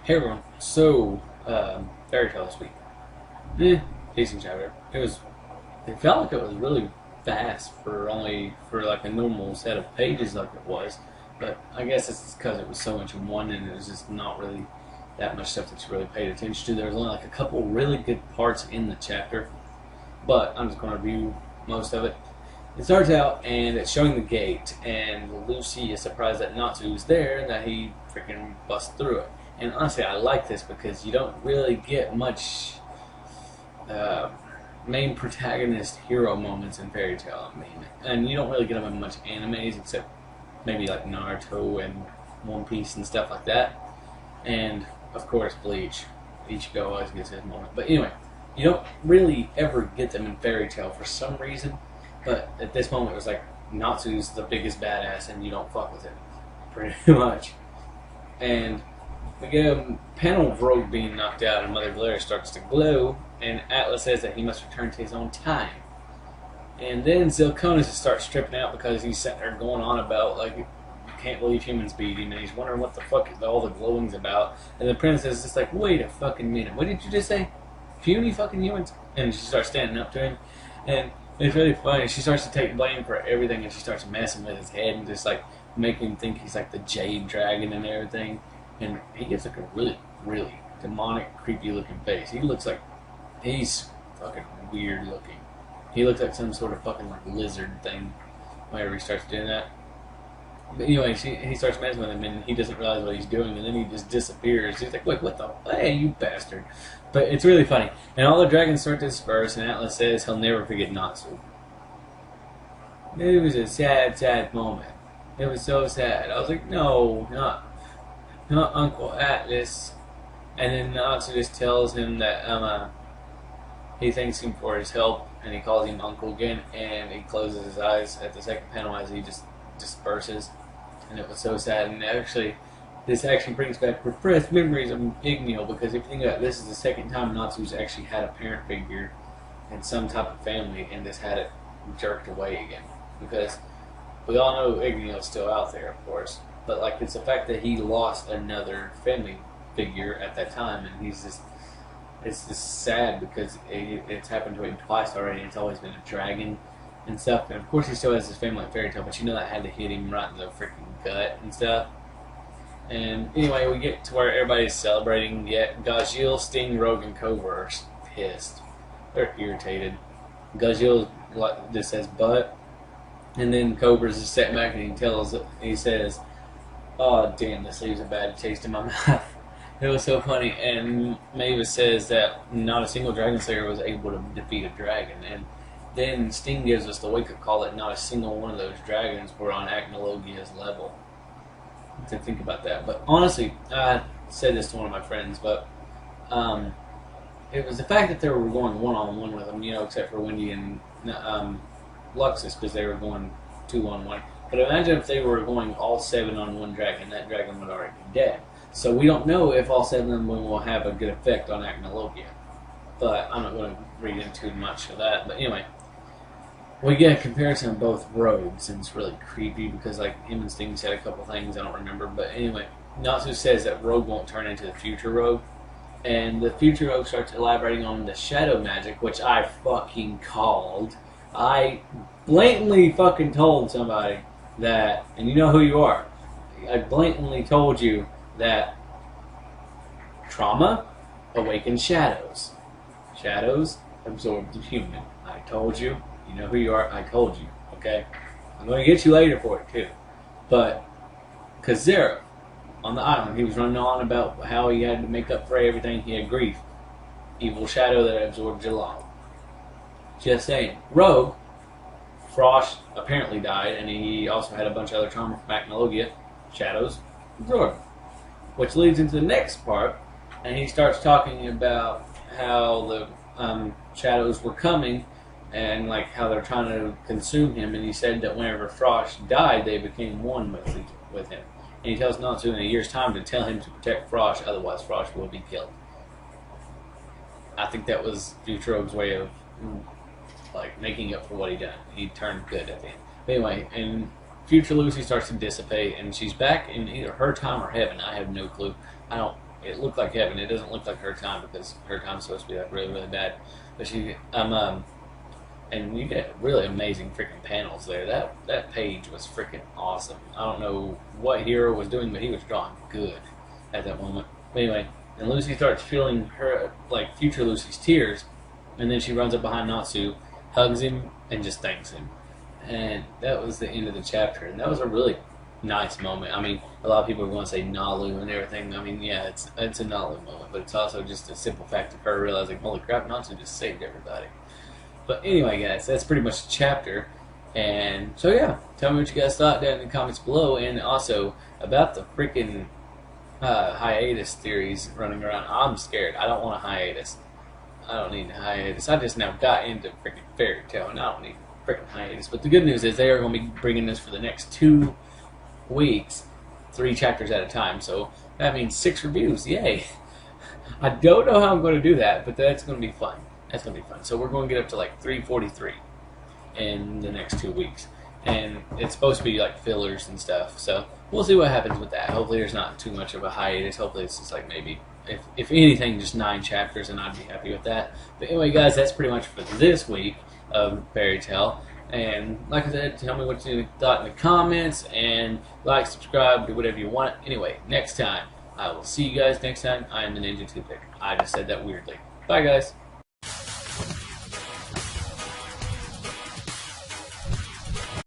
Hey everyone, Fairy Tale this week. Decent chapter. It felt like it was really fast for like a normal set of pages like it was. But I guess it's because it was so much in one and it was just not really that much stuff that you really paid attention to. There was only like a couple really good parts in the chapter, but I'm just going to review most of it. It starts out and it's showing the gate, and Lucy is surprised that Natsu's there and that he freaking busts through it. And honestly, I like this because you don't really get much main protagonist hero moments in Fairy Tale. I mean, and you don't really get them in much animes except maybe like Naruto and One Piece and stuff like that. And of course, Bleach. Ichigo always gets his moment. But anyway, you don't really ever get them in Fairy Tale for some reason. But at this moment, it was like Natsu's the biggest badass, and you don't fuck with him, pretty much. And we get a panel of Rogue being knocked out, and Mother Glare starts to glow, and Atlas says that he must return to his own time. And then Zilkonis starts stripping out because he's sitting there going on about, like, you can't believe humans beat him, and he's wondering what the fuck all the glowing's about. And the princess is just like, wait a fucking minute, what did you just say? Puny fucking humans? And she starts standing up to him, and it's really funny. She starts to take blame for everything, and she starts messing with his head and just, like, making him think he's like the Jade Dragon and everything. And he gets like a really, really demonic, creepy looking face. He looks like he's fucking weird looking. He looks like some sort of fucking like lizard thing whenever he starts doing that. But anyway, he starts messing with him, and he doesn't realize what he's doing, and then he just disappears. He's like, wait, what the? Hey, you bastard. But it's really funny. And all the dragons start to disperse, and Atlas says he'll never forget Natsu. It was a sad, sad moment. It was so sad. I was like, no, not Uncle Atlas. And then Natsu just tells him that he thanks him for his help, and he calls him Uncle again, and he closes his eyes at the second panel as he just disperses. And it was so sad. And actually, this actually brings back repressed memories of Igneo, because if you think about it, this is the second time Natsu's actually had a parent figure in some type of family, and just had it jerked away again. Because we all know Igneo's still out there, of course. But like, it's the fact that he lost another family figure at that time, and it's just sad because it's happened to him twice already. It's always been a dragon and stuff, and of course he still has his family like Fairy Tale, but you know that had to hit him right in the freaking gut and stuff. And anyway, we get to where everybody's celebrating. Yet Gajil, Sting, Rogue, and Cobra are pissed. They're irritated. Gajil just says "but," and then Cobra's just sitting back and he says, "Oh damn, this leaves a bad taste in my mouth." It was so funny. And Mavis says that not a single Dragon Slayer was able to defeat a dragon, and then Sting gives us the wake-up call that not a single one of those dragons were on Acnologia's level. To think about that. But honestly, I said this to one of my friends, but it was the fact that they were going one-on-one with them, except for Wendy and Luxus, because they were going 2-on-1. But imagine if they were going all 7 on one dragon, that dragon would already be dead. So we don't know if all 7 of them will have a good effect on Acnologia. But I'm not going to read into much of that. But anyway, we get a comparison of both rogues, and it's really creepy because like him and Sting said a couple things I don't remember. But anyway, Natsu says that Rogue won't turn into the future Rogue. And the future Rogue starts elaborating on the shadow magic, which I fucking called. I blatantly fucking told somebody that, and you know who you are. I blatantly told you that trauma awakens shadows. Shadows absorb the human. I told you. You know who you are. I told you. Okay? I'm going to get you later for it, too. But, Kazera, on the island, he was running on about how he had to make up for everything. He had grief. Evil shadow that absorbed Jalal. Just saying. Rogue, Frost apparently died, and he also had a bunch of other trauma from Acnologia. Shadows absorbed. Which leads into the next part, and he starts talking about how the shadows were coming, and like how they're trying to consume him. And he said that whenever Frost died, they became one with him. And he tells Natsu in a year's time to tell him to protect Frost, otherwise Frost will be killed. I think that was Future Rogue's way of like making up for what he done. He turned good at the end. But anyway, and Future Lucy starts to dissipate, and she's back in either her time or heaven. I have no clue. I don't it looked like heaven. It doesn't look like her time because her time's supposed to be like really, really bad. But she, and you get really amazing freaking panels there. That page was freaking awesome. I don't know what Hero was doing, but he was drawing good at that moment. But anyway, and Lucy starts feeling her, like, future Lucy's tears, and then she runs up behind Natsu, hugs him, and just thanks him. And that was the end of the chapter, and that was a really nice moment. I mean, a lot of people are going to say Nalu and everything. I mean, yeah, it's a Nalu moment, but it's also just a simple fact of her realizing, holy crap, Natsu just saved everybody. But anyway, guys, that's pretty much the chapter. And so, yeah, tell me what you guys thought down in the comments below, and also about the freaking hiatus theories running around. I'm scared. I don't want a hiatus. I don't need a hiatus. I just now got into freaking fairy tale, and I don't need a freaking hiatus. But the good news is they are going to be bringing this for the next 2 weeks, 3 chapters at a time. So that means 6 reviews. Yay! I don't know how I'm going to do that, but that's going to be fun. That's going to be fun. So we're going to get up to like 343 in the next 2 weeks. And it's supposed to be like fillers and stuff. So we'll see what happens with that. Hopefully there's not too much of a hiatus. Hopefully it's just like maybe, if anything, just 9 chapters, and I'd be happy with that. But anyway, guys, that's pretty much for this week of Fairy Tale. And like I said, tell me what you thought in the comments, and like, subscribe, do whatever you want. Anyway, next time, I will see you guys next time. I am the Ninja Toothpick. I just said that weirdly. Bye, guys.